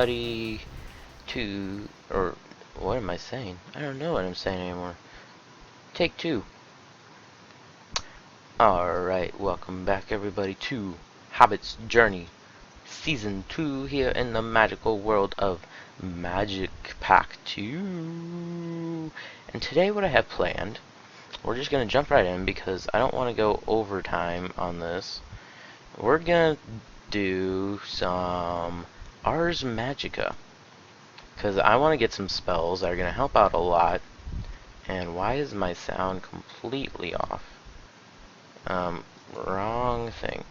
everybody to, or what am I saying? I don't know what I'm saying anymore. Take two. Alright, welcome back everybody to Hobbit's Journey, Season 2 here in the magical world of Magic Pack 2. And today what I have planned, we're just going to jump right in because I don't want to go overtime on this. We're going to do some Ars Magica, because I want to get some spells that are going to help out a lot. And why is my sound completely off? Wrong thing.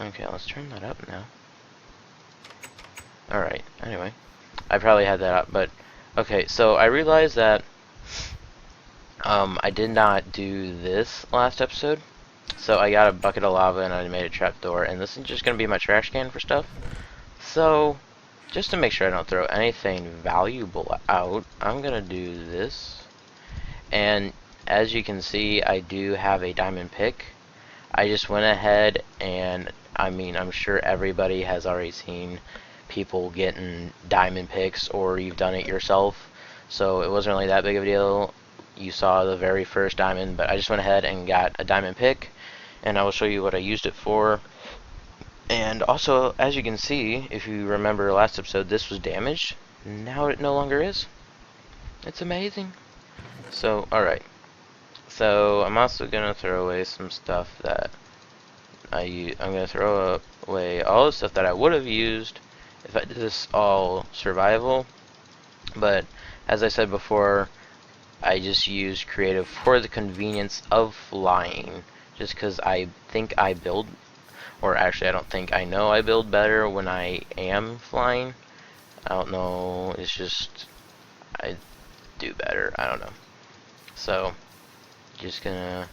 Okay, let's turn that up now. Alright, anyway. I probably had that up, but okay, so I realized that I did not do this last episode. So I got a bucket of lava and I made a trapdoor, and this is just going to be my trash can for stuff. So, just to make sure I don't throw anything valuable out, I'm going to do this. And as you can see, I do have a diamond pick. I just went ahead and, I mean, I'm sure everybody has already seen people getting diamond picks, or you've done it yourself. So it wasn't really that big of a deal. You saw the very first diamond, but I just went ahead and got a diamond pick. And I will show you what I used it for. And also, as you can see, if you remember last episode, this was damaged. Now it no longer is. It's amazing. So, alright. So, I'm also going to throw away some stuff that I'm going to throw away all the stuff that I would have used if I did this all survival. But, as I said before, I just used creative for the convenience of flying. Just because I think I build, or actually I don't think, I know I build better when I am flying. I don't know, it's just, I do better, I don't know. So, just gonna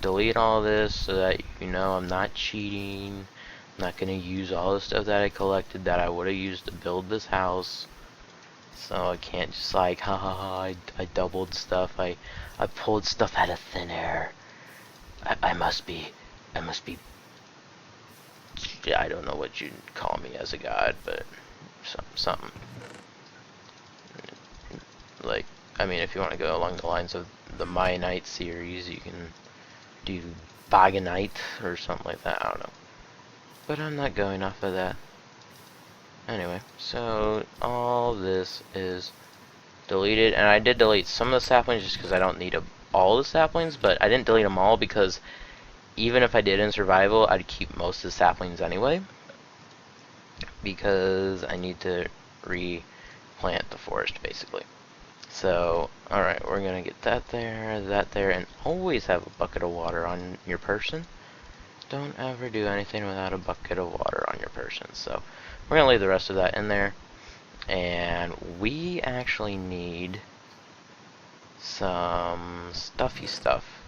delete all this so that you know I'm not cheating. I'm not gonna use all the stuff that I collected that I would have used to build this house. So I can't just like, I doubled stuff, I pulled stuff out of thin air. I must be, I don't know what you'd call me as a god, but something. Like, I mean, if you want to go along the lines of the My Knight series, you can do Baggins or something like that, I don't know. But I'm not going off of that. Anyway, so all this is deleted, and I did delete some of the saplings just because I don't need all the saplings, but I didn't delete them all because even if I did in survival, I'd keep most of the saplings anyway, because I need to replant the forest basically. So, alright, we're gonna get that there, and always have a bucket of water on your person. Don't ever do anything without a bucket of water on your person. So, we're gonna leave the rest of that in there, and we actually need some stuffy stuff.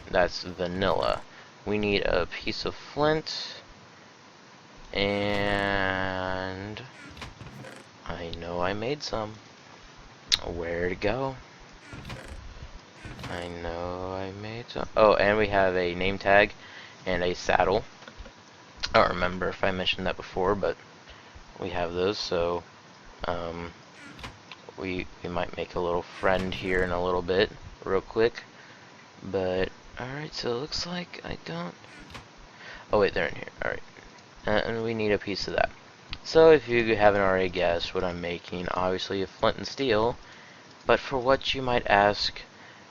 That's vanilla. We need a piece of flint, and I know I made some. Where to go? I know I made some. Oh, and we have a name tag and a saddle. I don't remember if I mentioned that before, but we have those, so we might make a little friend here in a little bit, real quick. But alright, so it looks like I don't. Oh wait, they're in here. Alright, and we need a piece of that. So if you haven't already guessed what I'm making, obviously a flint and steel. But for what you might ask,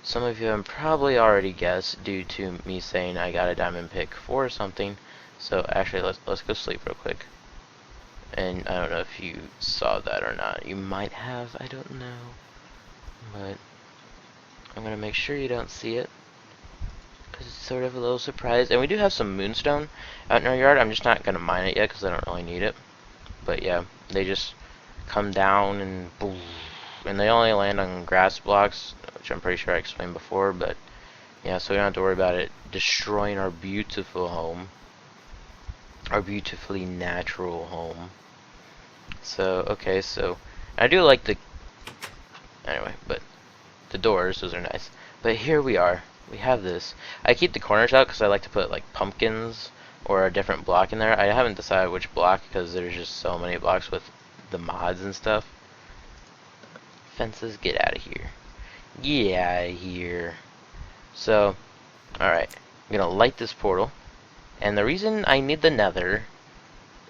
some of you have probably already guessed due to me saying I got a diamond pick for something. So actually, let's go sleep real quick. And I don't know if you saw that or not. You might have, I don't know. But I'm gonna make sure you don't see it, because it's sort of a little surprise. And we do have some moonstone out in our yard. I'm just not gonna mine it yet because I don't really need it. But yeah, they just come down and boom. And they only land on grass blocks, which I'm pretty sure I explained before, but yeah, so we don't have to worry about it destroying our beautiful home. Our beautifully natural home. So, okay, so I do like the, anyway, but the doors, those are nice. But here we are. We have this. I keep the corners out because I like to put like pumpkins or a different block in there. I haven't decided which block because there's just so many blocks with the mods and stuff. Fences, get out of here. Get out of here. So, alright. I'm gonna light this portal. And the reason I need the nether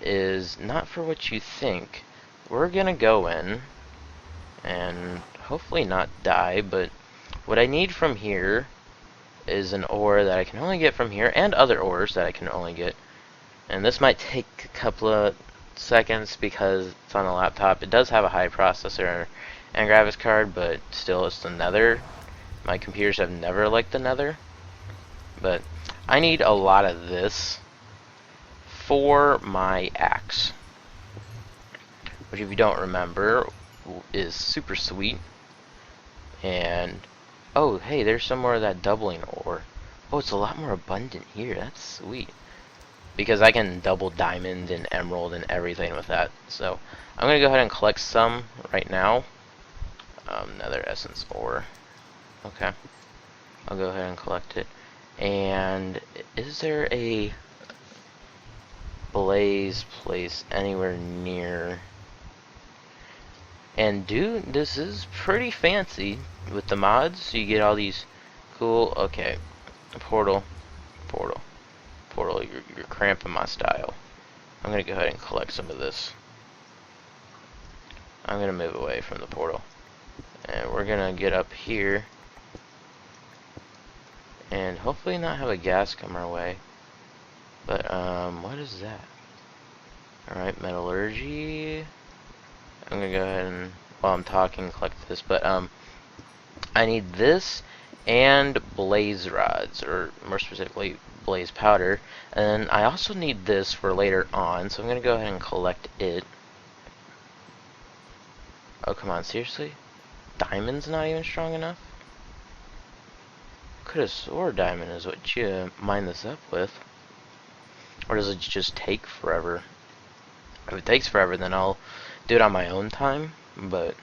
is not for what you think. We're gonna go in and hopefully not die, but what I need from here is an ore that I can only get from here, and other ores that I can only get. And this might take a couple of seconds because it's on a laptop. It does have a high processor and graphics card, but still it's the nether. My computers have never liked the nether. But I need a lot of this for my axe, which, if you don't remember, is super sweet. And oh, hey, there's some more of that doubling ore. Oh, it's a lot more abundant here. That's sweet. Because I can double diamond and emerald and everything with that. So I'm going to go ahead and collect some right now. Nether essence ore. Okay. I'll go ahead and collect it. And is there a blaze place anywhere near? And dude, this is pretty fancy with the mods. You get all these cool, okay, portal, you're cramping my style. I'm gonna go ahead and collect some of this. I'm gonna move away from the portal, and we're gonna get up here and hopefully not have a gas come our way. But what is that? Alright, metallurgy. I'm gonna go ahead and, while I'm talking, collect this, but I need this and blaze rods, or more specifically blaze powder, and I also need this for later on, so I'm gonna go ahead and collect it. Oh, come on, seriously? Diamond's not even strong enough? Could have swore diamond is what you mine this up with. Or does it just take forever? If it takes forever, then I'll do it on my own time. But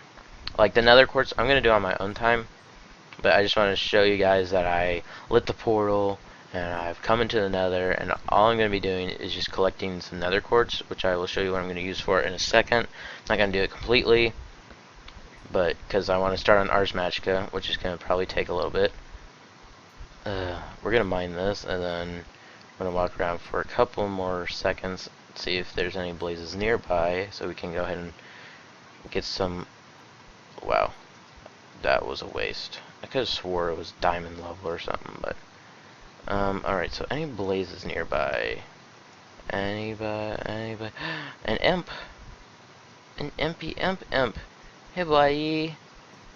like the nether quartz, I'm gonna do it on my own time. But I just want to show you guys that I lit the portal and I've come into the nether, and all I'm gonna be doing is just collecting some nether quartz, which I will show you what I'm gonna use for in a second. I'm not gonna do it completely, but because I want to start on Ars Magica, which is gonna probably take a little bit. We're gonna mine this, and then I'm gonna walk around for a couple more seconds, see if there's any blazes nearby, so we can go ahead and get some. Wow, that was a waste. I could have swore it was diamond level or something, but alright, so any blazes nearby? Anybody? An imp! An impy imp! Hey buddy!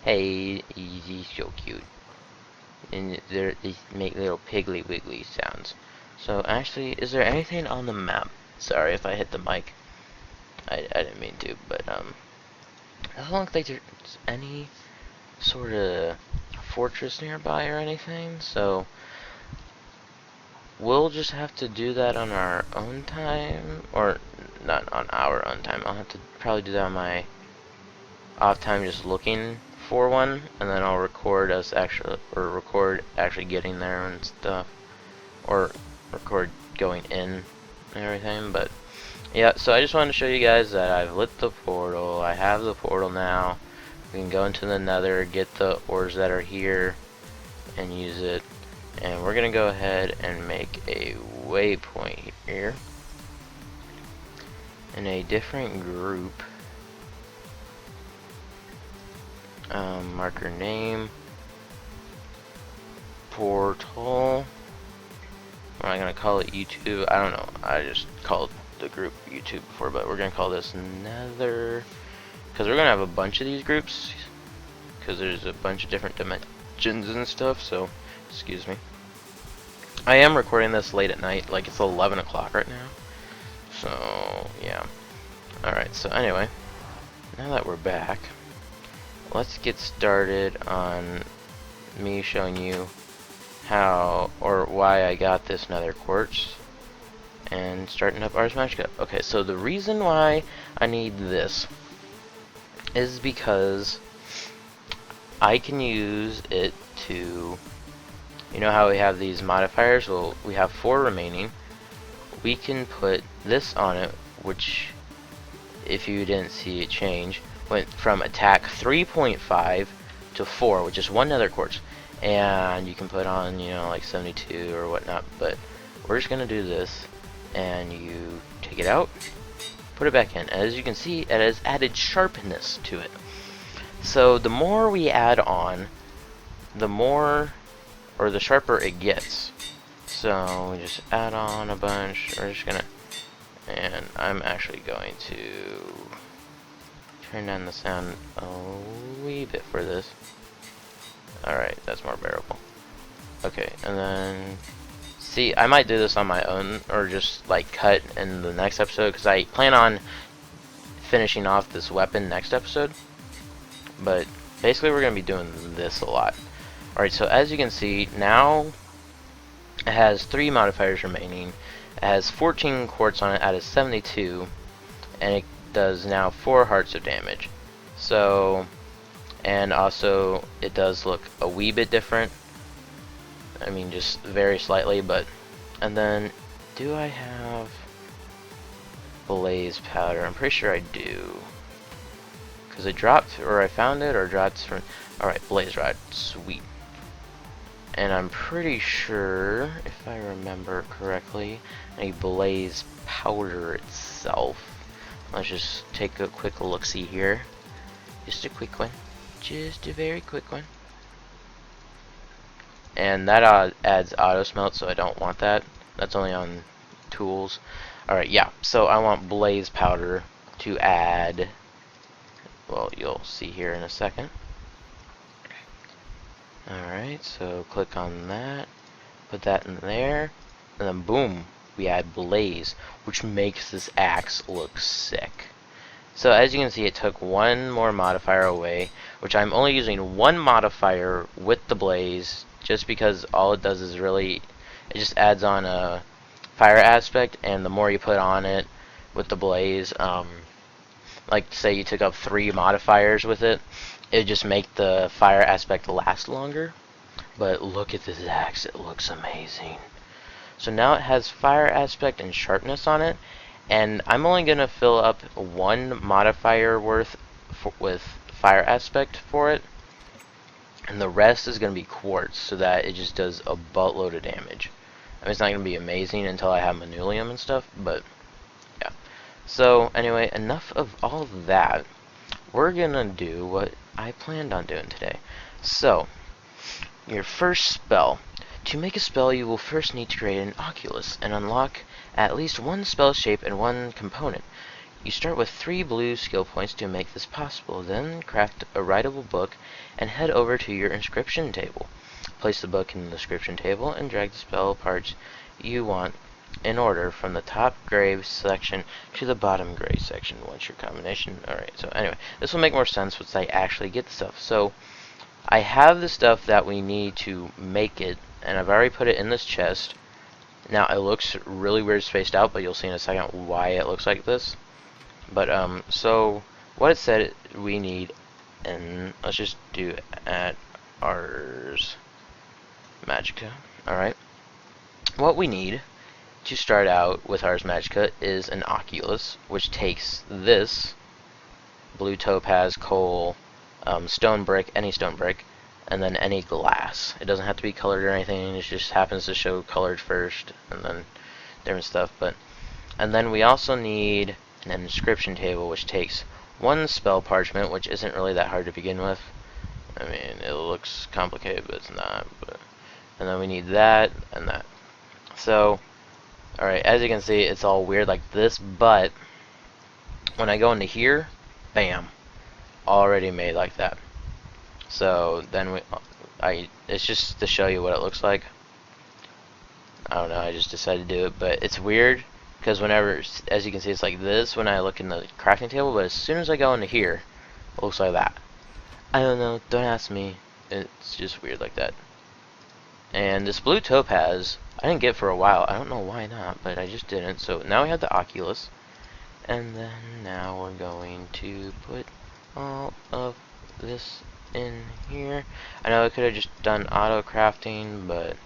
Hey, he's so cute. And they make little piggly wiggly sounds. So actually, is there anything on the map? Sorry if I hit the mic. I didn't mean to, but it doesn't look like there's any sort of fortress nearby or anything, so we'll just have to do that on our own time, or not on our own time. I'll have to probably do that on my off time, just looking for one, and then I'll record us actually getting there and stuff, or record going in and everything. But yeah, so I just wanted to show you guys that I've lit the portal. I have the portal now. We can go into the nether, get the ores that are here, and use it. And we're gonna go ahead and make a waypoint here in a different group. Marker name, portal. Am I gonna call it YouTube? I don't know. I just called the group YouTube before, but we're gonna call this Nether, because we're gonna have a bunch of these groups, because there's a bunch of different dimensions and stuff. So, excuse me. I am recording this late at night, like it's 11 o'clock right now. So yeah. All right. So anyway, now that we're back, let's get started on me showing you how or why I got this nether quartz and starting up Ars Magica. Okay, so the reason why I need this is because I can use it to, you know how we have these modifiers? Well, we have 4 remaining. we can put this on it, which, if you didn't see it change, went from attack 3.5 to 4, which is one nether quartz. And you can put on, you know, like 72 or whatnot, but we're just gonna do this, and you take it out, put it back in. As you can see, it has added sharpness to it. So the more we add on, the more, or the sharper it gets. So we just add on a bunch. We're just gonna, and I'm actually going to turn down the sound a wee bit for this. Alright, that's more bearable. Okay, and then, see, I might do this on my own, or just like cut in the next episode, because I plan on finishing off this weapon next episode. But basically we're going to be doing this a lot. Alright, so as you can see, now it has 3 modifiers remaining. It has 14 quartz on it out of 72, and it does now 4 hearts of damage. So, and also it does look a wee bit different. I mean, just very slightly, but, and then, do I have blaze powder? I'm pretty sure I do. Because it dropped, or I found it, or dropped from, alright, blaze rod, sweet. And I'm pretty sure, if I remember correctly, a blaze powder itself. Let's just take a quick look-see here. Just a quick one. Just a very quick one. And that adds auto smelt, so I don't want that. That's only on tools. Alright, yeah, so I want blaze powder to add, well, you'll see here in a second. Alright, so click on that, put that in there, and then boom, we add blaze, which makes this axe look sick. So as you can see, it took one more modifier away, which I'm only using one modifier with the blaze, just because all it does is really, it just adds on a fire aspect, and the more you put on it with the blaze, like say you took up 3 modifiers with it, it would just make the fire aspect last longer. But look at this axe, it looks amazing. So now it has fire aspect and sharpness on it, and I'm only going to fill up 1 modifier worth with fire aspect for it, and the rest is going to be quartz, so that it just does a buttload of damage. I mean, it's not going to be amazing until I have manulium and stuff, but yeah. So anyway, enough of all of that. We're gonna do what I planned on doing today. So, your first spell. To make a spell, you will first need to create an oculus and unlock at least 1 spell shape and 1 component. You start with 3 blue skill points to make this possible. Then craft a writable book and head over to your inscription table. Place the book in the inscription table and drag the spell parts you want in order from the top gray section to the bottom gray section. Once your combination, alright, so anyway, this will make more sense once I actually get the stuff. So I have the stuff that we need to make it, and I've already put it in this chest. Now it looks really weird spaced out, but you'll see in a second why it looks like this. But so what it said we need, and let's just do at Ars Magica. Alright, what we need to start out with Ars Magica is an oculus, which takes this blue topaz, coal, stone brick, any stone brick, and then any glass. It doesn't have to be colored or anything, it just happens to show colored first, and then different stuff. But and then we also need an inscription table, which takes 1 spell parchment, which isn't really that hard to begin with. I mean, it looks complicated, but it's not. But, and then we need that and that. So alright, as you can see, it's all weird like this, but when I go into here, bam, already made like that. So then it's just to show you what it looks like. I don't know, I just decided to do it, but it's weird because whenever, as you can see, it's like this when I look in the crafting table, but as soon as I go into here, it looks like that. I don't know, don't ask me, it's just weird like that. And this blue topaz, I didn't get for a while. I don't know why not, but I just didn't. So now we have the oculus. And then now we're going to put all of this in here. I know I could have just done auto crafting, but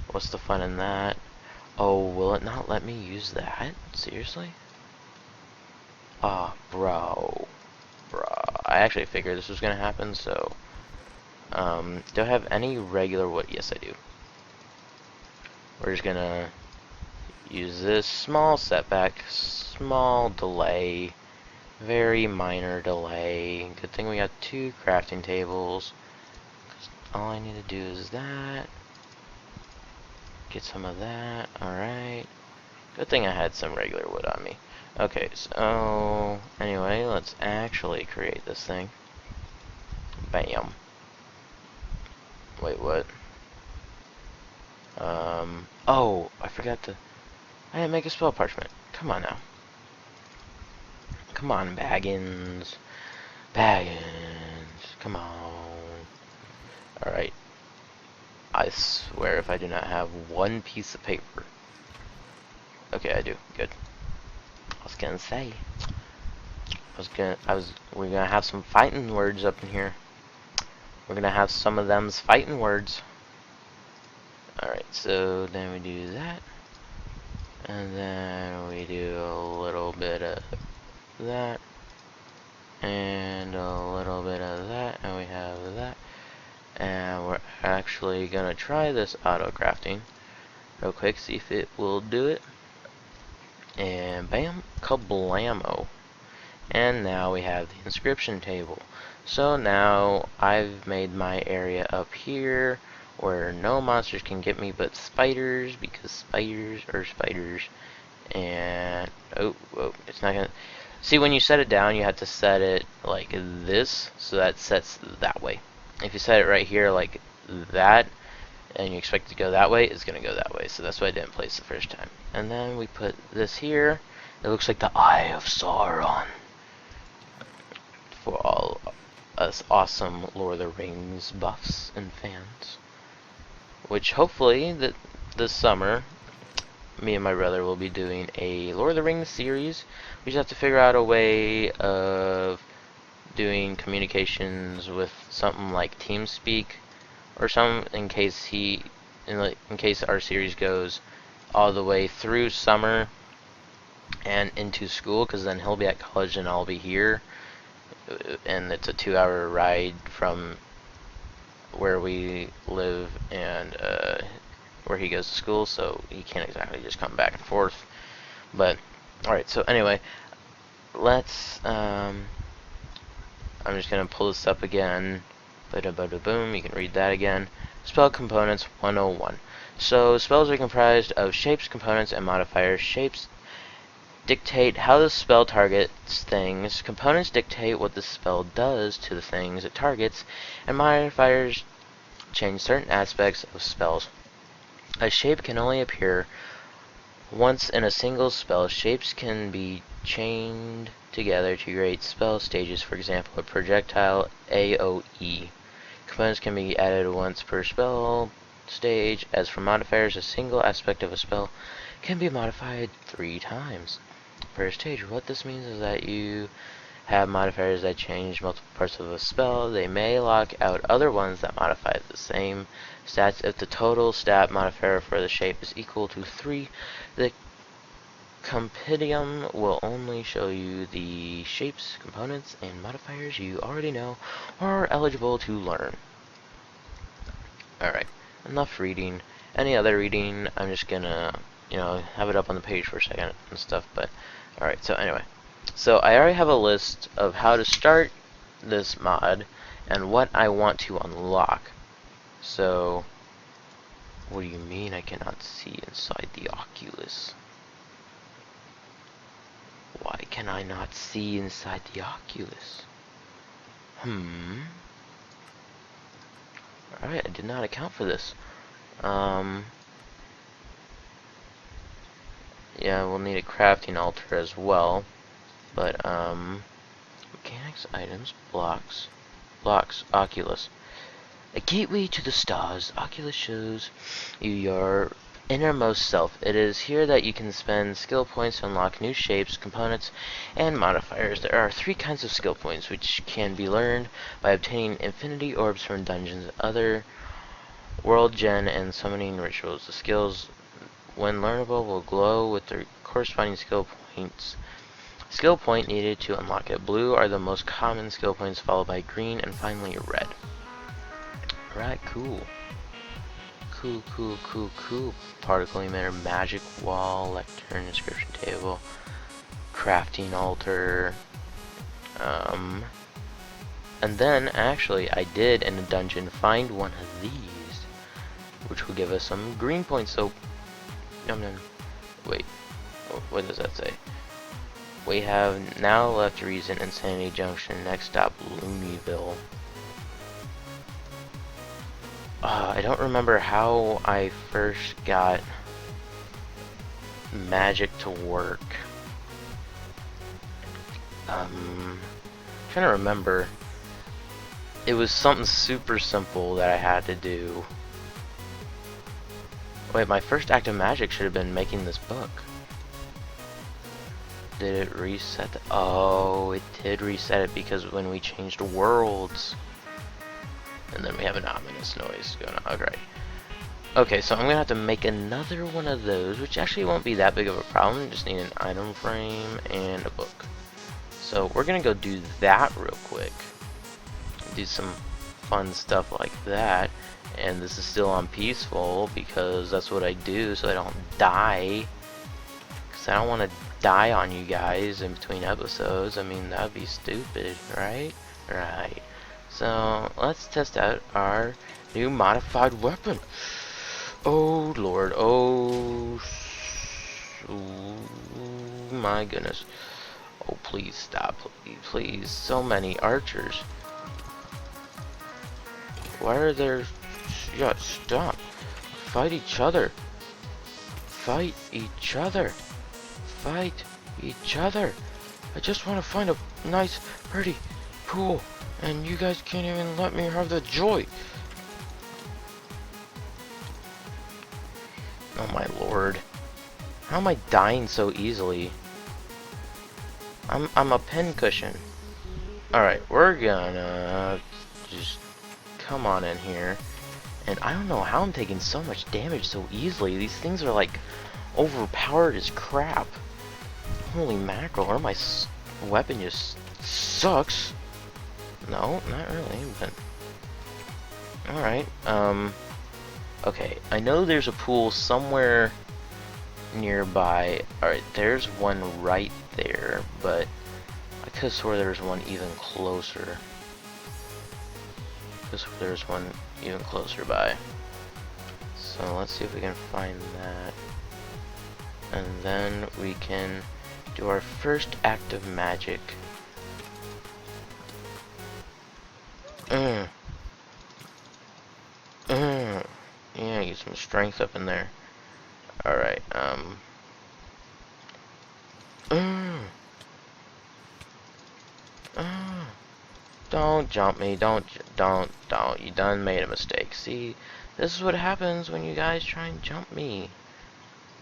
what's the fun in that? Oh, will it not let me use that? Seriously? Ah, bro. I actually figured this was gonna happen, so... do I have any regular wood? Yes, I do. We're just gonna use this small setback, small delay, very minor delay. Good thing we got 2 crafting tables. All I need to do is that. Get some of that. Alright. Good thing I had some regular wood on me. Okay, so anyway, let's actually create this thing. Bam. Wait, what? Oh, I forgot to... I didn't make a spell parchment. Come on now. Come on, Baggins. Baggins. Come on. Alright. I swear if I do not have one piece of paper. Okay, I do. Good. I was gonna say. We're gonna have some fighting words up in here. We're gonna have some of them's fighting words. Alright, so then we do that. And then we do a little bit of that. And a little bit of that. And we have that. And we're actually gonna try this auto crafting real quick, see if it will do it. And bam, kablamo. And now we have the inscription table. So now I've made my area up here where no monsters can get me but spiders, because spiders are spiders. And oh, it's not gonna see, when you set it down you have to set it like this, so that sets that way. If you set it right here like that and you expect it to go that way, it's gonna go that way. So that's why I didn't place the first time. And then we put this here. It looks like the Eye of Sauron for all us awesome Lord of the Rings buffs and fans. Which hopefully this summer, me and my brother will be doing a Lord of the Rings series. We just have to figure out a way of doing communications with something like TeamSpeak or something, in case our series goes all the way through summer and into school, because then he'll be at college and I'll be here, and it's a 2-hour ride from where we live and where he goes to school, so he can't exactly just come back and forth. But alright, so anyway, let's I'm just gonna pull this up again. Bada bada boom, you can read that again. Spell components 101. So spells are comprised of shapes, components, and modifiers. Shapes dictate how the spell targets things, components dictate what the spell does to the things it targets, and modifiers change certain aspects of spells. A shape can only appear once in a single spell. Shapes can be chained together to create spell stages, for example, a projectile AoE. Components can be added once per spell stage. As for modifiers, a single aspect of a spell can be modified 3 times per stage. What this means is that you have modifiers that change multiple parts of a spell. They may lock out other ones that modify the same stats. If the total stat modifier for the shape is equal to 3, the compendium will only show you the shapes, components, and modifiers you already know or are eligible to learn. Alright, enough reading. Any other reading, I'm just gonna, have it up on the page for a second and stuff, but alright, so anyway. So I already have a list of how to start this mod and what I want to unlock. So, what do you mean I cannot see inside the Oculus? Why can I not see inside the Oculus? Alright, I did not account for this. Yeah, we'll need a crafting altar as well. But, mechanics, items, blocks, Oculus. A gateway to the stars. Oculus shows you your innermost self. It is here that you can spend skill points to unlock new shapes, components, and modifiers. There are 3 kinds of skill points, which can be learned by obtaining infinity orbs from dungeons, other world gen, and summoning rituals. The skills when learnable, will glow with their corresponding skill points. Skill point needed to unlock it. Blue are the most common skill points, followed by green, and finally red. Alright, cool. Cool. Particle emitter, magic wall, lectern, inscription table, crafting altar. And then, actually, I did in a dungeon find one of these, which will give us some green points. So, wait, what does that say? We have now left Reason, Insanity Junction. Next stop, Looneyville. I don't remember how I first got magic to work. Trying to remember. It was something super simple that I had to do. Wait, my first act of magic should have been making this book. Did it reset? Oh, it did reset it because when we changed worlds. And then we have an ominous noise going on. Okay. Okay, so I'm gonna have to make another one of those, which actually won't be that big of a problem. Just need an item frame and a book. So we're gonna go do that real quick. Do some fun stuff like that. And this is still on peaceful because that's what I do so I don't die. Because I don't want to die on you guys in between episodes. I mean, that'd be stupid, right? Right. So let's test out our new modified weapon. Oh lord, oh my goodness. Oh, please stop, please. So many archers. Why are there... Yeah, stop. Fight each other. Fight each other. Fight each other. I just want to find a nice, pretty pool, and you guys can't even let me have the joy. Oh my lord. How am I dying so easily? I'm a pincushion. Alright, we're gonna just come on in here. And I don't know how I'm taking so much damage so easily. These things are like overpowered as crap. Holy mackerel, or my weapon just sucks. No, not really, but... Alright, okay, I know there's a pool somewhere nearby. Alright, there's one right there, but I could have swore there was one even closer. Because there's one even closer by. So let's see if we can find that. And then we can do our first act of magic. Yeah, get some strength up in there. Alright, don't jump me, don't. You done made a mistake. See, this is what happens when you guys try and jump me.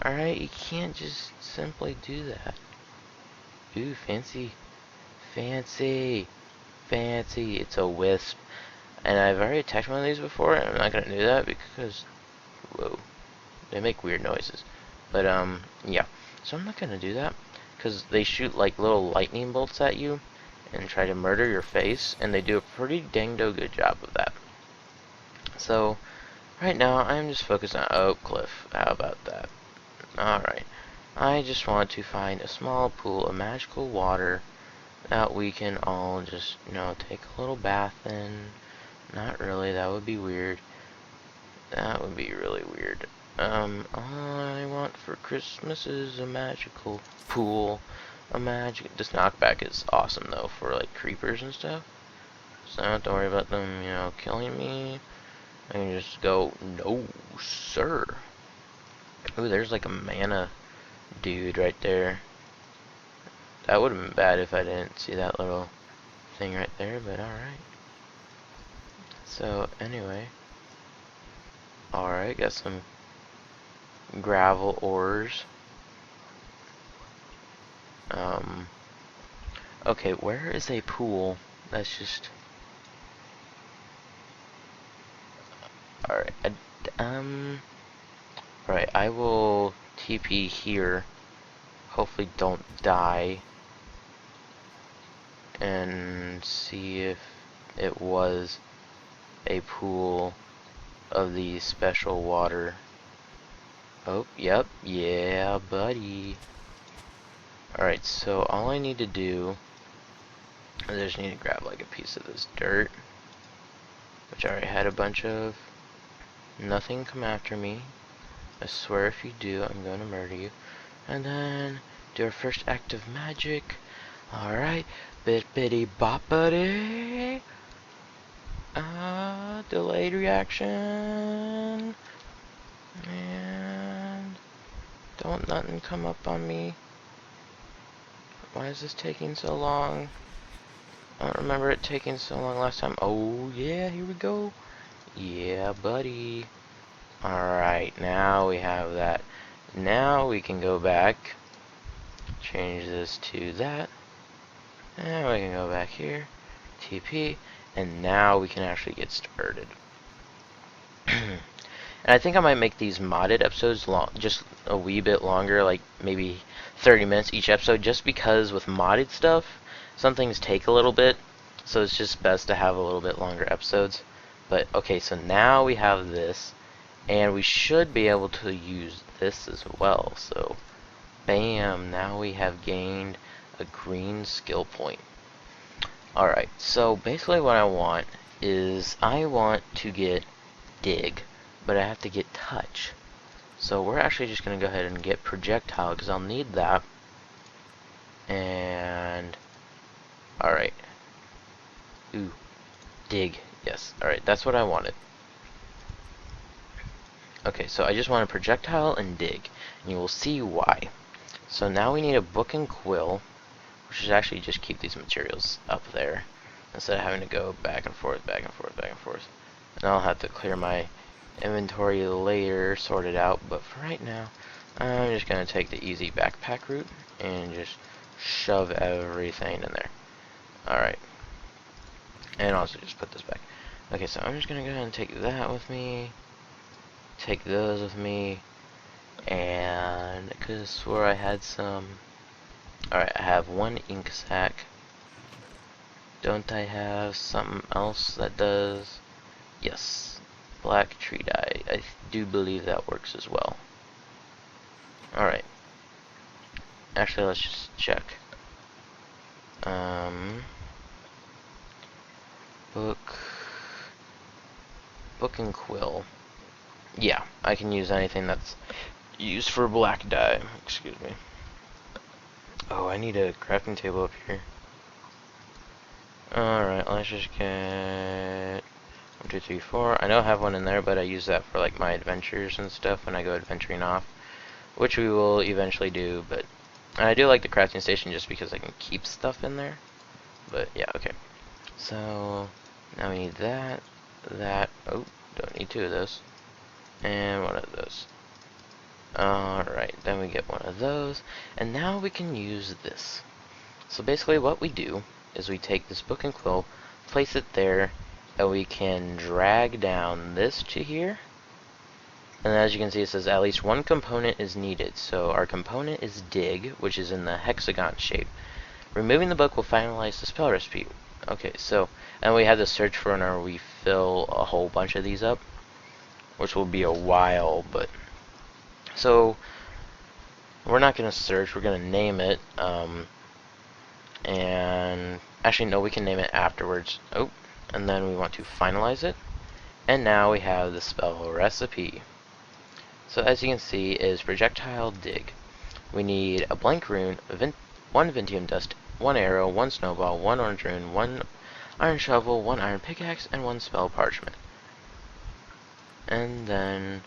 Alright, you can't just simply do that. Ooh, fancy. Fancy. It's a wisp. And I've already attacked one of these before, and I'm not gonna do that because, whoa, they make weird noises. But, yeah. So I'm not gonna do that, because they shoot, like, little lightning bolts at you, and try to murder your face, and they do a pretty dang-do good job of that. So, right now, I'm just focused on Oak Cliff. How about that? Alright. I just want to find a small pool of magical water that we can all just, you know, take a little bath in. Not really, that would be weird. That would be really weird. All I want for Christmas is a magical pool. This knockback is awesome, though, for, like, creepers and stuff. So I don't have to worry about them, you know, killing me. I can just go, no, sir. Ooh, there's, like, a mana dude right there. That would have been bad if I didn't see that little thing right there, but alright. So, anyway. Alright, got some gravel ores. Okay, where is a pool that's just... Alright, alright, I will TP here. Hopefully don't die. And see if it was a pool of the special water. Oh, yep, yeah, buddy. Alright, so all I need to do is I just need to grab like a piece of this dirt, which I already had a bunch of. Nothing come after me. I swear if you do, I'm going to murder you. And then do our first act of magic. Alright, bippity boppity. Delayed reaction. And don't nothing come up on me. Why is this taking so long? I don't remember it taking so long last time. Oh yeah, here we go. Yeah, buddy. Alright, now we have that. Now we can go back. Change this to that. And we can go back here. TP. And now we can actually get started. And I think I might make these modded episodes long, just a wee bit longer, like maybe 30 minutes each episode, just because with modded stuff, some things take a little bit, so it's just best to have a little bit longer episodes. But okay, so now we have this, and we should be able to use this as well. So, bam, now we have gained a green skill point. Alright, so basically what I want is I want to get dig, but I have to get touch. So we're actually just going to go ahead and get projectile, because I'll need that. And alright. Ooh. Dig. Yes. Alright, that's what I wanted. Okay, so I just want a projectile and dig. And you will see why. So now we need a book and quill. We should actually just keep these materials up there, instead of having to go back and forth, back and forth, back and forth. And I'll have to clear my inventory later, sort it out, but for right now, I'm just going to take the easy backpack route and just shove everything in there. Alright. And also just put this back. Okay, so I'm just going to go ahead and take that with me, take those with me, and I could have swore I had some. Alright, I have one ink sac. Don't I have something else that does? Yes. Black tree dye. I do believe that works as well. Alright. Actually, let's just check. Book and quill. Yeah, I can use anything that's used for black dye. Excuse me. Oh, I need a crafting table up here. Alright, let's just get 1, 2, 3, 4. I know I have one in there, but I use that for like my adventures and stuff when I go adventuring off, which we will eventually do. But and I do like the crafting station just because I can keep stuff in there. But yeah, okay. So now we need that. Oh, don't need 2 of those, and 1 of those. Alright, then we get 1 of those, and now we can use this. So basically what we do is we take this book and quill, place it there, and we can drag down this to here. And as you can see, it says at least 1 component is needed. So our component is dig, which is in the hexagon shape. Removing the book will finalize the spell recipe. Okay, so, and we have to search for whenever we fill a whole bunch of these up, which will be a while, but so we're not going to search, we're going to name it, and actually no, we can name it afterwards. Oh, and then we want to finalize it, and now we have the spell recipe. So as you can see, is projectile dig. We need a blank rune, 1 Ventium dust, 1 arrow, 1 snowball, 1 orange rune, 1 iron shovel, 1 iron pickaxe, and 1 spell parchment. And then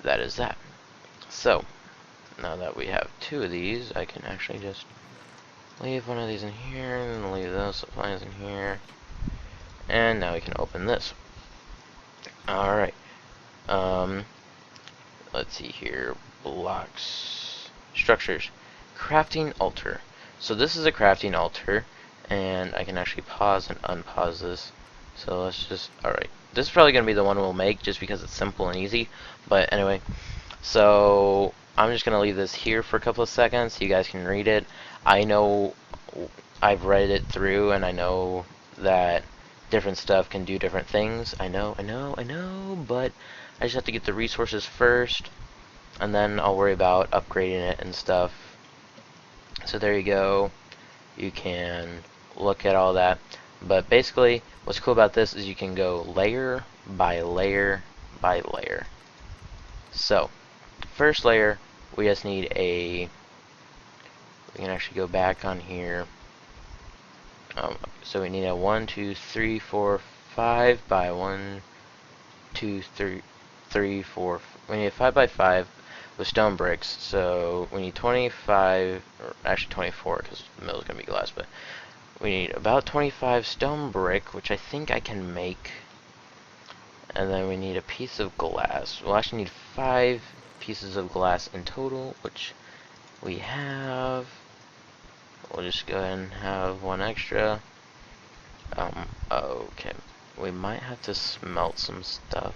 that is that. So now that we have 2 of these, I can actually just leave 1 of these in here, and leave those supplies in here. And now we can open this. Alright. Let's see here. Blocks. Structures. Crafting altar. So this is a crafting altar, and I can actually pause and unpause this. So let's just, alright. This is probably going to be the one we'll make, just because it's simple and easy. But anyway. So I'm just gonna leave this here for a couple of seconds so you guys can read it. I know I've read it through and I know that different stuff can do different things. I know, but I just have to get the resources first, and then I'll worry about upgrading it and stuff. So there you go. You can look at all that. But basically, what's cool about this is you can go layer by layer by layer. So, first layer, we just need we can actually go back on here. So we need a 1, 2, 3, 4, 5 by 1, 2, 3, 4. We need a 5 by 5 with stone bricks. So we need 25, or actually 24 because the middle is going to be glass, but we need about 25 stone brick, which I think I can make. And then we need a piece of glass. We'll actually need 5 pieces of glass in total, which we have. We'll just go ahead and have 1 extra. Okay. We might have to smelt some stuff.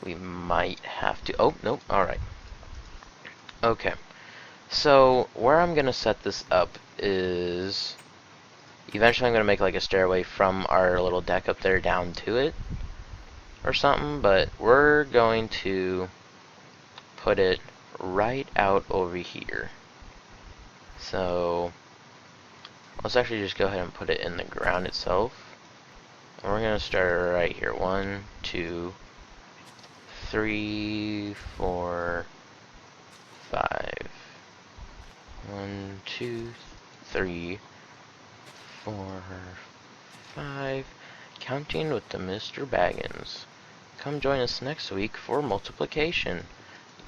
We might have to. Oh, nope. Alright. Okay. So, where I'm going to set this up is... Eventually I'm going to make like a stairway from our little deck up there down to it. Or something. But we're going to put it right out over here. So, let's actually just go ahead and put it in the ground itself. And we're going to start right here. 1, 2, 3, 4, 5. 1, 2, 3, 4, 5. Counting with the Mr. Baggins. Come join us next week for multiplication.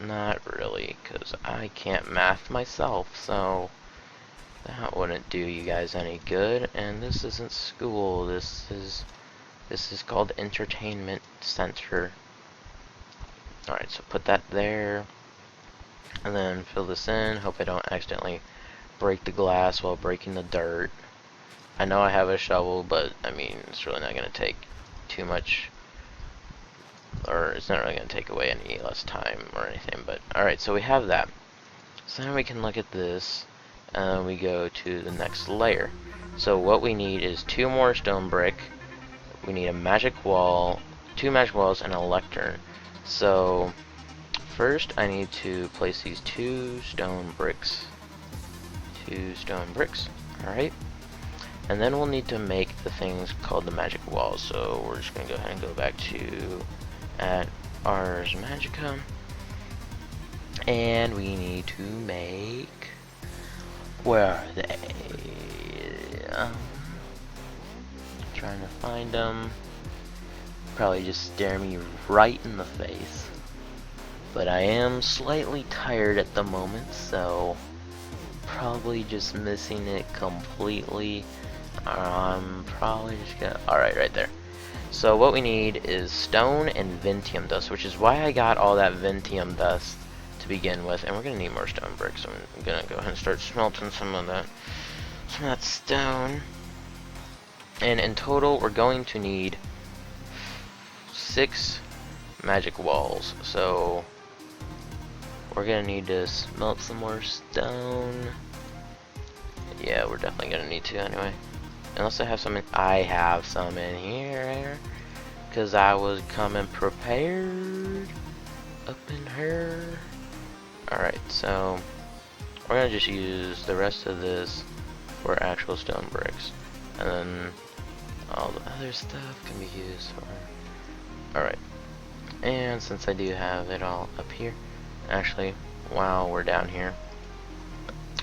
Not really, because I can't math myself, so that wouldn't do you guys any good. And this isn't school. This is called Entertainment Center. Alright, so put that there. And then fill this in. Hope I don't accidentally break the glass while breaking the dirt. I know I have a shovel, but I mean, it's really not going to take too much. Or it's not really going to take away any less time or anything. But alright, so we have that. So now we can look at this. And we go to the next layer. So what we need is 2 more stone brick. We need a magic wall, 2 magic walls, and a lectern. So first I need to place these 2 stone bricks. 2 stone bricks. Alright. And then we'll need to make the things called the magic walls. So we're just going to go ahead and go back to Ars Magica. And we need to make... Where are they? Trying to find them. Probably just stare me right in the face. But I am slightly tired at the moment, so probably just missing it completely. I'm probably just gonna... Alright, right there. So what we need is stone and Ventium dust, which is why I got all that Ventium dust to begin with, and we're gonna need more stone bricks. So I'm gonna go ahead and start smelting some of that stone. And in total, we're going to need 6 magic walls. So we're gonna need to smelt some more stone. Yeah, we're definitely gonna need to anyway. Unless I have some in, I have some in here, cause I was coming prepared up in here. Alright, so we're gonna just use the rest of this for actual stone bricks, and then all the other stuff can be used for... Alright, and since I do have it all up here, actually, while we're down here,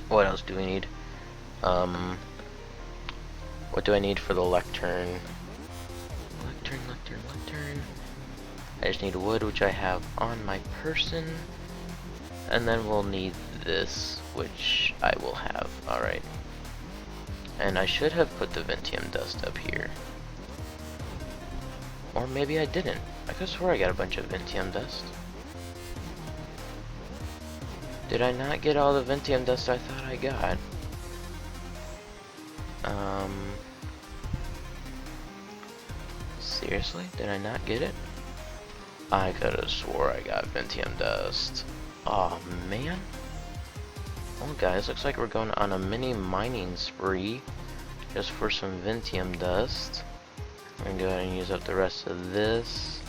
what else do we need? What do I need for the lectern? Lectern. I just need wood, which I have on my person. And then we'll need this, which I will have. Alright. And I should have put the Ventium dust up here. Or maybe I didn't. I could swear I got a bunch of Ventium dust. Did I not get all the Ventium dust I thought I got? Seriously? Did I not get it? I could have swore I got Ventium dust. Aw, man. Well, guys, looks like we're going on a mini mining spree just for some Ventium dust. We're gonna go ahead and use up the rest of this.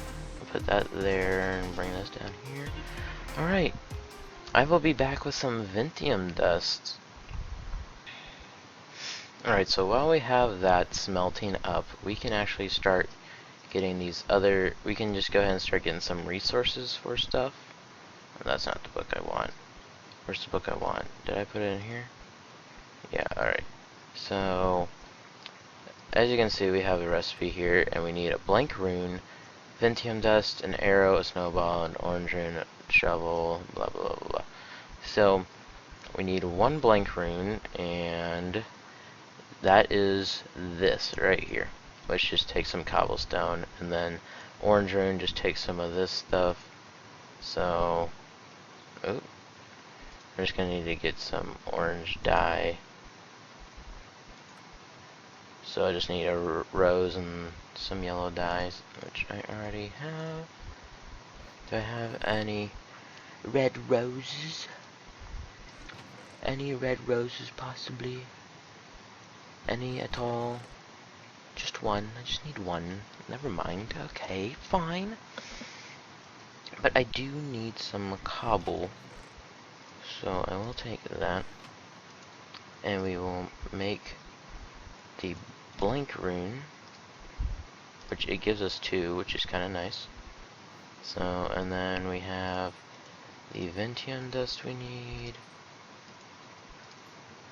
Put that there and bring this down here. Alright. I will be back with some Ventium dust. Alright, so while we have that smelting up, we can actually start getting these other, we can just go ahead and start getting some resources for stuff. That's not the book I want. Where's the book I want? Did I put it in here? Yeah, alright. So, as you can see, we have the recipe here, and we need a blank rune, Ventium dust, an arrow, a snowball, an orange rune, a shovel, blah blah blah blah. So, we need one blank rune, and that is this right here, which just takes some cobblestone, and then orange rune just takes some of this stuff. So, oh, we're just gonna need to get some orange dye. So I just need a rose and some yellow dyes, which I already have. Do I have any red roses? Any red roses possibly? Any at all? Just one. I just need one. Never mind. Okay, fine. But I do need some cobble. So I will take that. And we will make the blank rune. Which it gives us 2, which is kind of nice. So, and then we have the Ventium dust we need.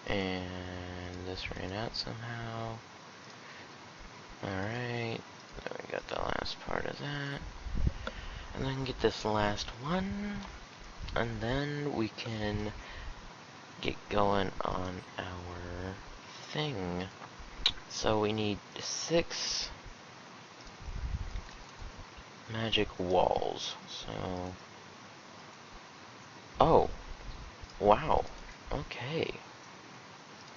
And this ran out somehow. Alright, then we got the last part of that. And then get this last one. And then we can get going on our thing. So we need 6 magic walls. So, oh, wow, okay.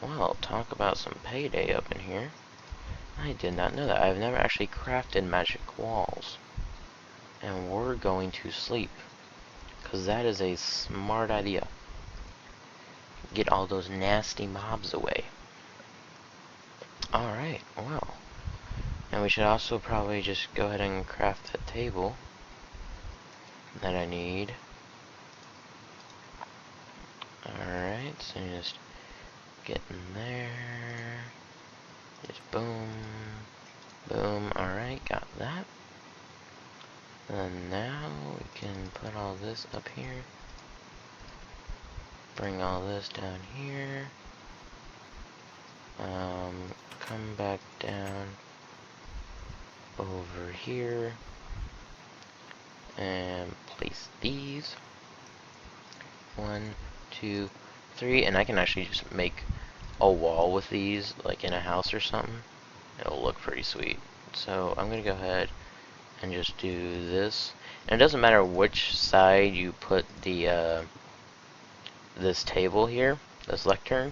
Well, talk about some payday up in here. I did not know that. I've never actually crafted magic walls. And we're going to sleep, because that is a smart idea. Get all those nasty mobs away. Alright, well. And we should also probably just go ahead and craft a table that I need. Alright, so you just get in there. Just boom, boom. Alright, got that. And now we can put all this up here. Bring all this down here. Come back down over here and place these 1, 2, 3, and I can actually just make a wall with these, like in a house or something. It'll look pretty sweet. So I'm gonna go ahead and just do this, and it doesn't matter which side you put the this table here, this lectern,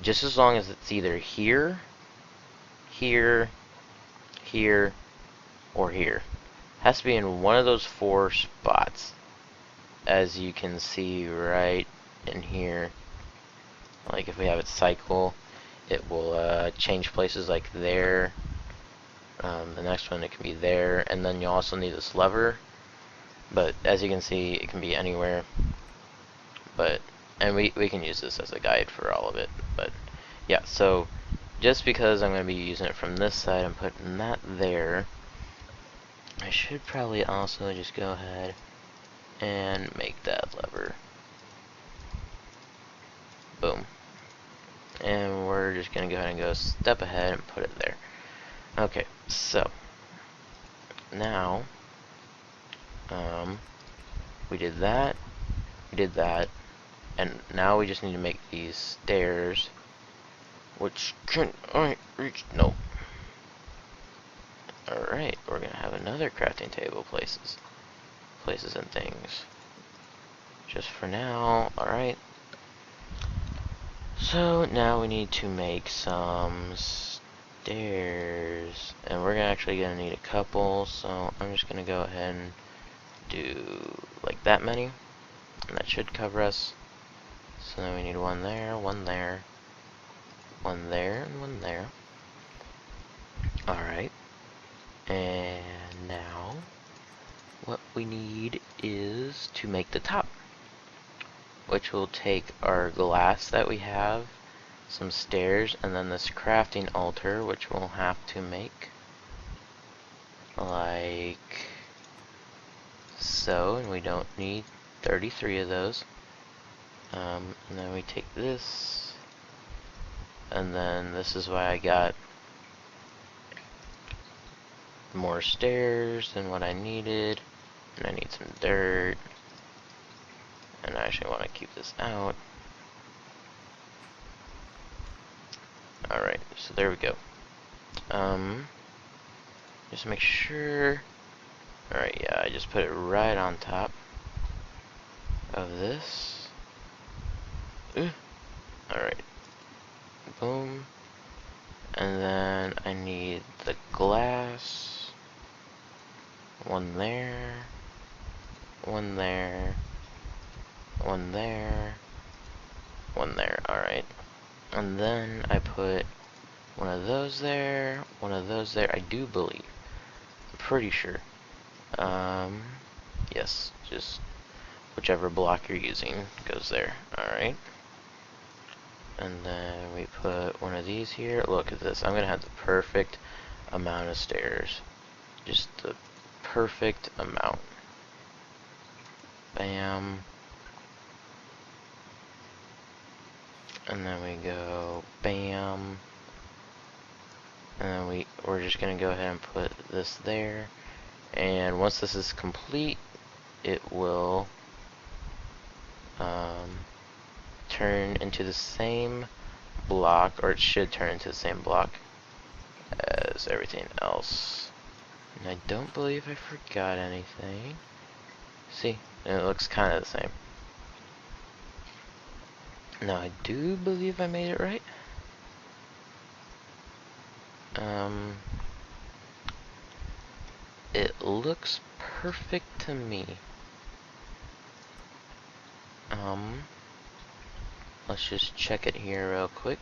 just as long as it's either here, here, here, or here. It has to be in one of those 4 spots, as you can see right in here. Like if we have it cycle, it will change places like there. The next one, it can be there, and then you also need this lever. But as you can see, it can be anywhere. But and we can use this as a guide for all of it. But yeah, so just because I'm going to be using it from this side, I'm putting that there. I should probably also just go ahead and make that lever. Boom. And we're just going to go ahead and go a step ahead and put it there. Okay, so now we did that, and now we just need to make these stairs, which can I reach? No. Alright, we're gonna have another crafting table places and things. Just for now, alright. So now we need to make some stairs, and we're actually gonna need a couple, so I'm just gonna go ahead and do like that many, and that should cover us. So then we need one there, one there, one there, and one there. Alright. And now what we need is to make the top, which will take our glass that we have, some stairs, and then this crafting altar, which we'll have to make like so, and we don't need 33 of those. And then we take this, and then this is why I got more stairs than what I needed, and I need some dirt, and I actually want to keep this out. Alright, so there we go. Just make sure. Alright, yeah, I just put it right on top of this. Alright. Boom. And then I need the glass. One there. One there. One there. One there. Alright. And then I put one of those there. One of those there. I do believe. I'm pretty sure. Yes. Just whichever block you're using goes there. Alright. And then we put one of these here. Look at this. I'm going to have the perfect amount of stairs. Just the perfect amount. Bam. And then we go bam. And then we're just going to go ahead and put this there. And once this is complete, it will turn into the same block, or it should turn into the same block as everything else. And I don't believe I forgot anything. See, it looks kind of the same. Now I do believe I made it right. It looks perfect to me. Let's just check it here real quick.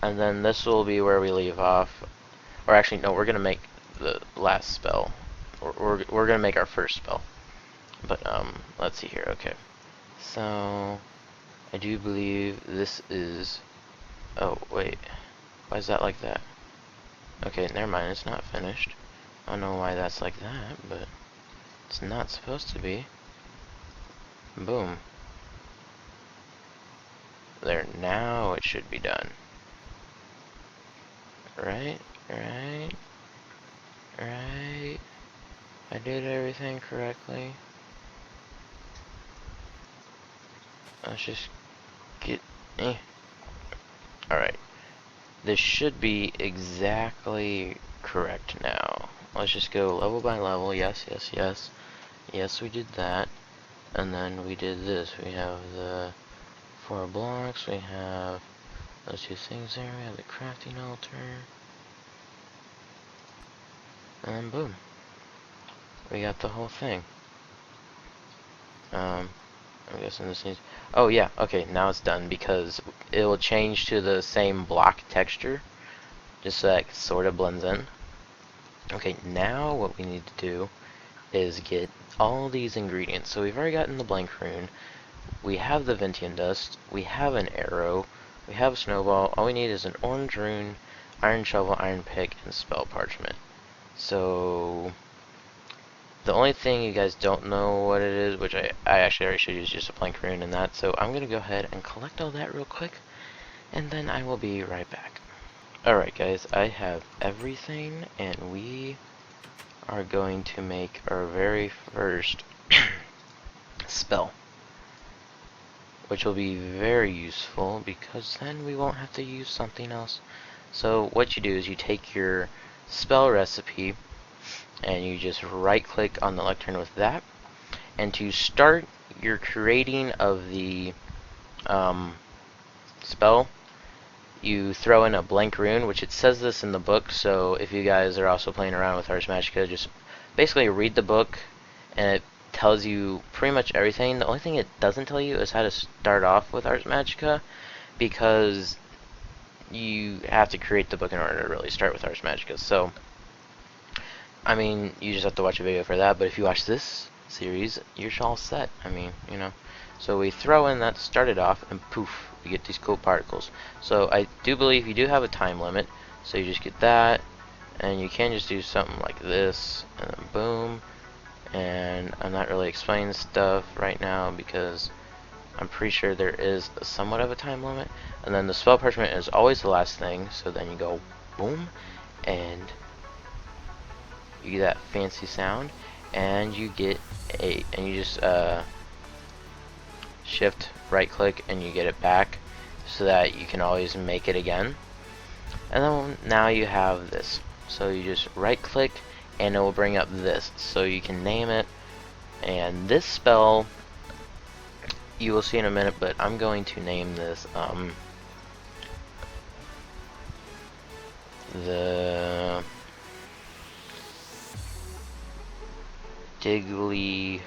And then this will be where we leave off. Or actually, no, we're going to make the last spell. We're going to make our first spell. But, let's see here. Okay. So, I do believe this is... Oh, wait. Why is that like that? Okay, never mind. It's not finished. I don't know why that's like that, but it's not supposed to be. Boom. There, now it should be done. Right, right, right. I did everything correctly. Let's just get... Alright. This should be exactly correct now. Let's just go level by level. Yes, yes, yes. Yes, we did that. And then we did this. We have the 4 blocks. We have those 2 things there. We have the crafting altar. And boom. We got the whole thing. I'm guessing this needs... Oh, yeah. Okay, now it's done because it will change to the same block texture. Just so that sort of blends in. Okay, now what we need to do is get all these ingredients. So we've already gotten the blank rune. We have the Ventian dust. We have an arrow. We have a snowball. All we need is an orange rune, iron shovel, iron pick, and spell parchment. So the only thing you guys don't know what it is, which I actually already should use just a blank rune in that. So I'm going to go ahead and collect all that real quick, and then I will be right back. Alright guys, I have everything, and we are going to make our very first spell, which will be very useful because then we won't have to use something else. So what you do is you take your spell recipe and you just right click on the lectern with that, and to start your creating of the spell, you throw in a blank rune, which it says this in the book, so if you guys are also playing around with Ars Magica, just basically read the book and it tells you pretty much everything. The only thing it doesn't tell you is how to start off with Ars Magica, because you have to create the book in order to really start with Ars Magica. So, I mean, you just have to watch a video for that, but if you watch this series, you're all set. I mean, you know. So we throw in that started off, and poof, we get these cool particles. So I do believe you do have a time limit, so you just get that, and you can just do something like this, and then boom. And I'm not really explaining stuff right now because I'm pretty sure there is somewhat of a time limit. And then the spell parchment is always the last thing, so then you go boom, and you get that fancy sound, and you get and you just shift right click and you get it back, so that you can always make it again. And then now you have this, so you just right click and it will bring up this, so you can name it. And this spell you will see in a minute, but I'm going to name this the Diggly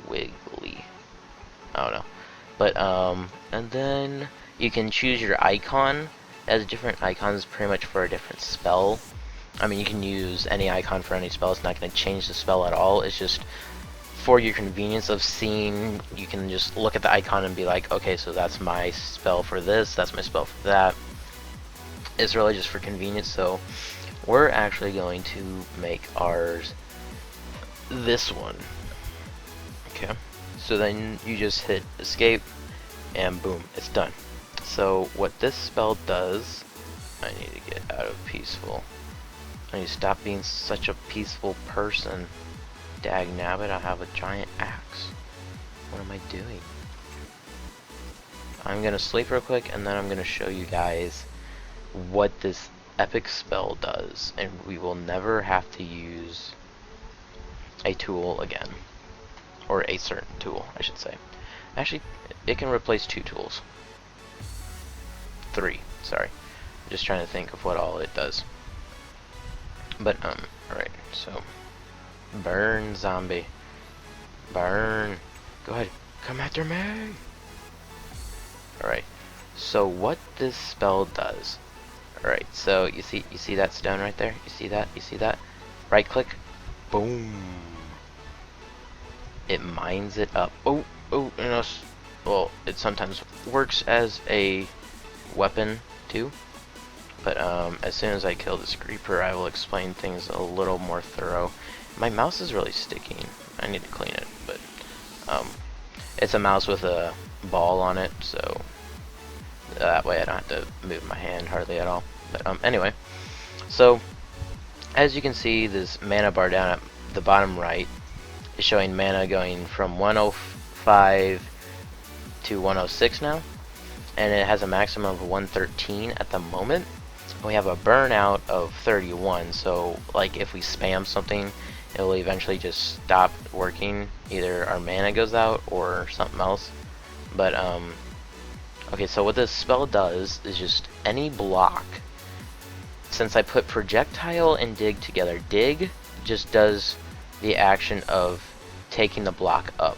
Wiggly. I don't know. But and then you can choose your icon as different icons pretty much for a different spell. I mean, you can use any icon for any spell. It's not going to change the spell at all. It's just for your convenience of seeing. You can just look at the icon and be like, okay, so that's my spell for this, that's my spell for that. It's really just for convenience. So we're actually going to make ours this one. Okay, so then you just hit escape and boom, it's done. So what this spell does, I need to get out of peaceful. I need to stop being such a peaceful person. Dag nabbit, I have a giant axe. What am I doing? I'm gonna sleep real quick, and then I'm gonna show you guys what this epic spell does, and we will never have to use a tool again. Or a certain tool, I should say. Actually, it can replace 2 tools. 3, sorry. I'm just trying to think of what all it does. But, alright, so burn, zombie. Burn. Go ahead, come after me. Alright, so what this spell does. Alright, so you see that stone right there? You see that? Right click, boom. It mines it up. Oh, you know, well, it sometimes works as a weapon too. But as soon as I kill this creeper, I will explain things a little more thorough. My mouse is really sticking. I need to clean it, but it's a mouse with a ball on it, so that way I don't have to move my hand hardly at all. But anyway, so as you can see, this mana bar down at the bottom right is showing mana going from 105 to 106 now, and it has a maximum of 113 at the moment. We have a burnout of 31, so like if we spam something, it will eventually just stop working. Either our mana goes out or something else. But okay, so what this spell does is just any block. Since I put projectile and dig together, dig just does the action of taking the block up.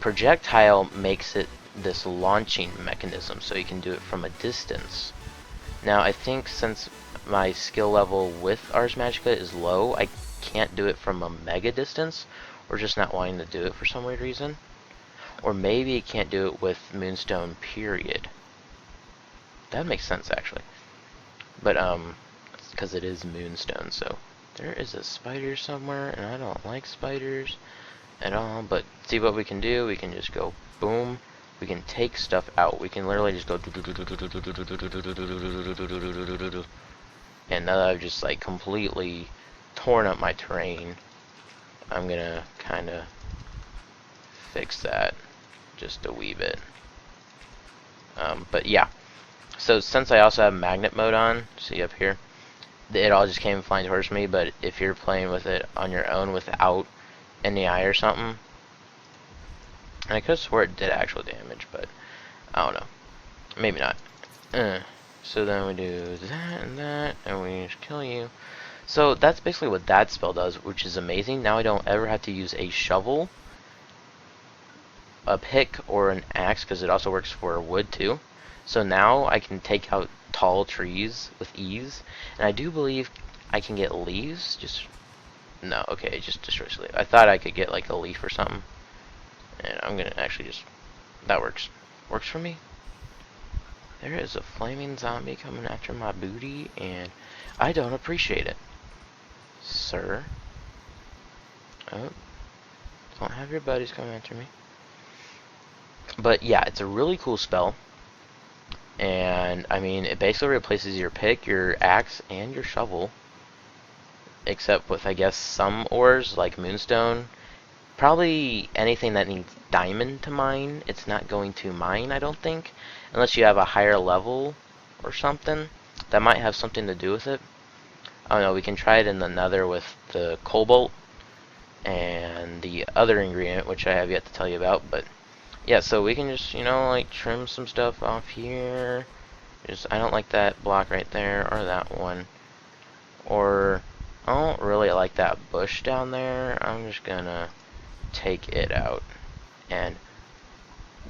Projectile makes it this launching mechanism, so you can do it from a distance. Now I think since my skill level with Ars Magica is low, I can't do it from a mega distance, or just not wanting to do it for some weird reason. Or maybe I can't do it with Moonstone period. That makes sense actually. But because it is Moonstone, so there is a spider somewhere, and I don't like spiders at all. But see what we can do? We can just go boom. We can take stuff out. We can literally just go. And now that I've just like completely torn up my terrain, I'm gonna kind of fix that just a wee bit. But yeah. So since I also have magnet mode on, see up here, it all just came flying towards me. But if you're playing with it on your own without any eye or something, and I could have swore it did actual damage, but I don't know. Maybe not. So then we do that, and we just kill you. So that's basically what that spell does, which is amazing. Now I don't ever have to use a shovel, a pick, or an axe, because it also works for wood too. So now I can take out tall trees with ease, and I do believe I can get leaves. Just no, okay, it just destroys the leaf. I thought I could get like a leaf or something, and I'm gonna actually just that works for me. There is a flaming zombie coming after my booty, and I don't appreciate it, sir. Oh, don't have your buddies come after me. But yeah, it's a really cool spell. And I mean, it basically replaces your pick, your axe, and your shovel. Except with, I guess, some ores like moonstone. Probably anything that needs diamond to mine, it's not going to mine, I don't think. Unless you have a higher level or something. That might have something to do with it. I don't know, we can try it in the nether with the cobalt and the other ingredient, which I have yet to tell you about, but yeah, so we can just, you know, like trim some stuff off here. Just, I don't like that block right there, or that one. Or, I don't really like that bush down there. I'm just gonna take it out. And,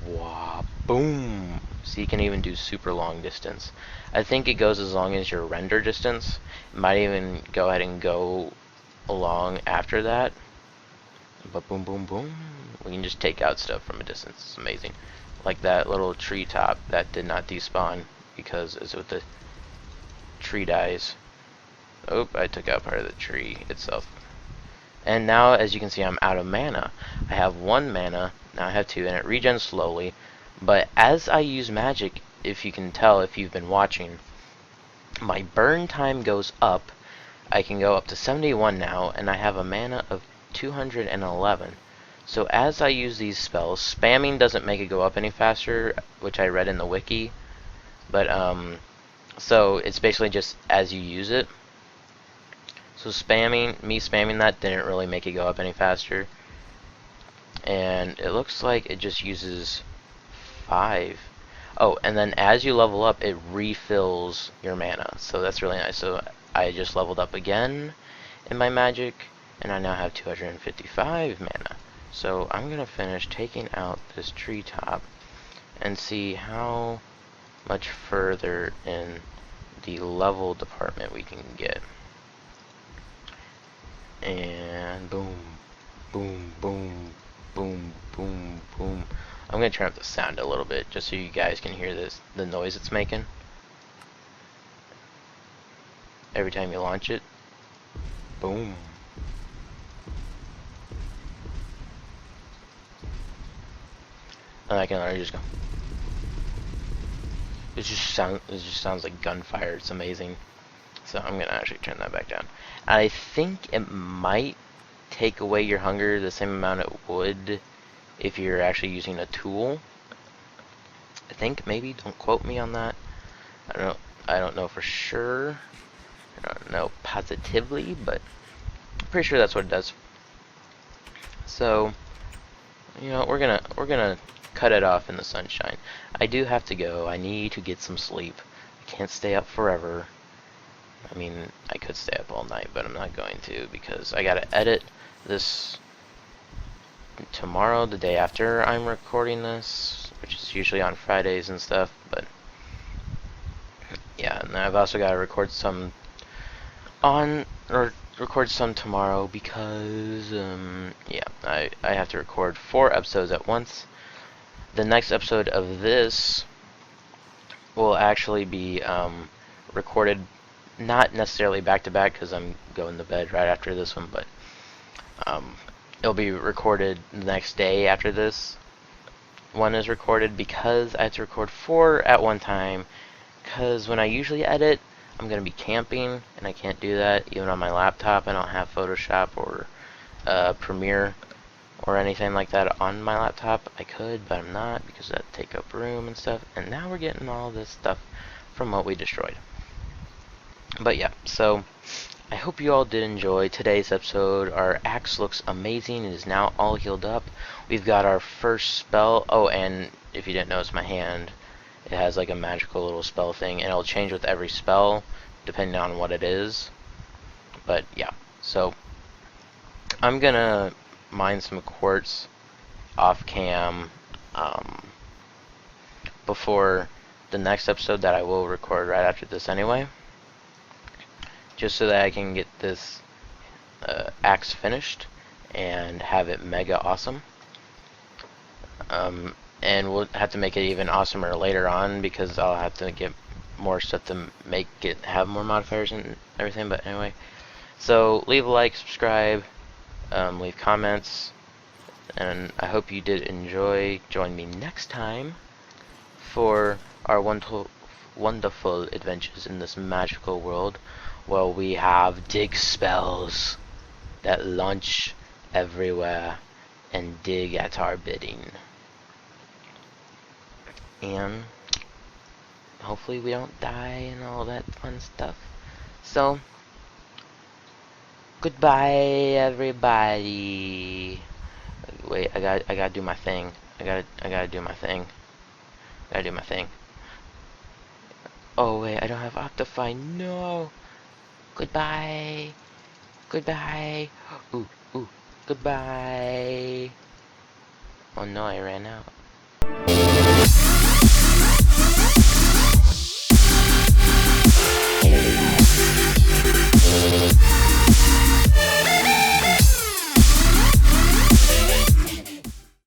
wow, boom! So you can even do super long distance. I think it goes as long as your render distance. It might even go ahead and go along after that. But boom, boom, boom. We can just take out stuff from a distance. It's amazing. Like that little tree top that did not despawn because it's with the tree dies. Oh, I took out part of the tree itself. And now, as you can see, I'm out of mana. I have 1 mana, now I have 2, and it regens slowly. But as I use magic, if you can tell if you've been watching, my burn time goes up. I can go up to 71 now, and I have a mana of 211. So as I use these spells, spamming doesn't make it go up any faster, which I read in the wiki. But, so it's basically just as you use it. So me spamming that didn't really make it go up any faster. And it looks like it just uses 5. Oh, and then as you level up, it refills your mana. So that's really nice. So I just leveled up again in my magic, and I now have 255 mana. So I'm going to finish taking out this treetop and see how much further in the level department we can get. And boom, boom, boom, boom, boom, boom. I'm going to turn up the sound a little bit just so you guys can hear the noise it's making every time you launch it. Boom. And I can already just go. It just sounds like gunfire. It's amazing. So I'm gonna actually turn that back down. I think it might take away your hunger the same amount it would if you're actually using a tool. I think maybe. Don't quote me on that. I don't know for sure. I don't know positively, but I'm pretty sure that's what it does. So, you know, we're gonna cut it off in the sunshine. I do have to go. I need to get some sleep. I can't stay up forever. I mean, I could stay up all night, but I'm not going to because I gotta edit this tomorrow, the day after I'm recording this, which is usually on Fridays and stuff, but yeah, and I've also gotta record some tomorrow because, yeah, I have to record 4 episodes at once. The next episode of this will actually be recorded, not necessarily back to back because I'm going to bed right after this one, but it'll be recorded the next day after this one is recorded because I have to record 4 at one time because when I usually edit, I'm going to be camping and I can't do that even on my laptop. I don't have Photoshop or Premiere or anything like that on my laptop. I could, but I'm not because that'd take up room and stuff. And now we're getting all this stuff from what we destroyed. But yeah, so I hope you all did enjoy today's episode. Our axe looks amazing. It is now all healed up. We've got our first spell. Oh, and if you didn't notice my hand, it has like a magical little spell thing, and it'll change with every spell depending on what it is. But yeah, so I'm gonna mine some quartz off cam before the next episode that I will record right after this anyway, just so that I can get this axe finished and have it mega awesome. And we'll have to make it even awesomer later on because I'll have to get more stuff to make it have more modifiers and everything. But anyway, so leave a like, subscribe, leave comments, and I hope you did enjoy. Join me next time for our wonderful adventures in this magical world where we have dig spells that launch everywhere and dig at our bidding. And hopefully we don't die and all that fun stuff. So, goodbye everybody. Wait, I gotta do my thing. I gotta do my thing. Gotta do my thing. Oh wait, I don't have Optify. No. Goodbye. Goodbye. Ooh, ooh. Goodbye. Oh no, I ran out.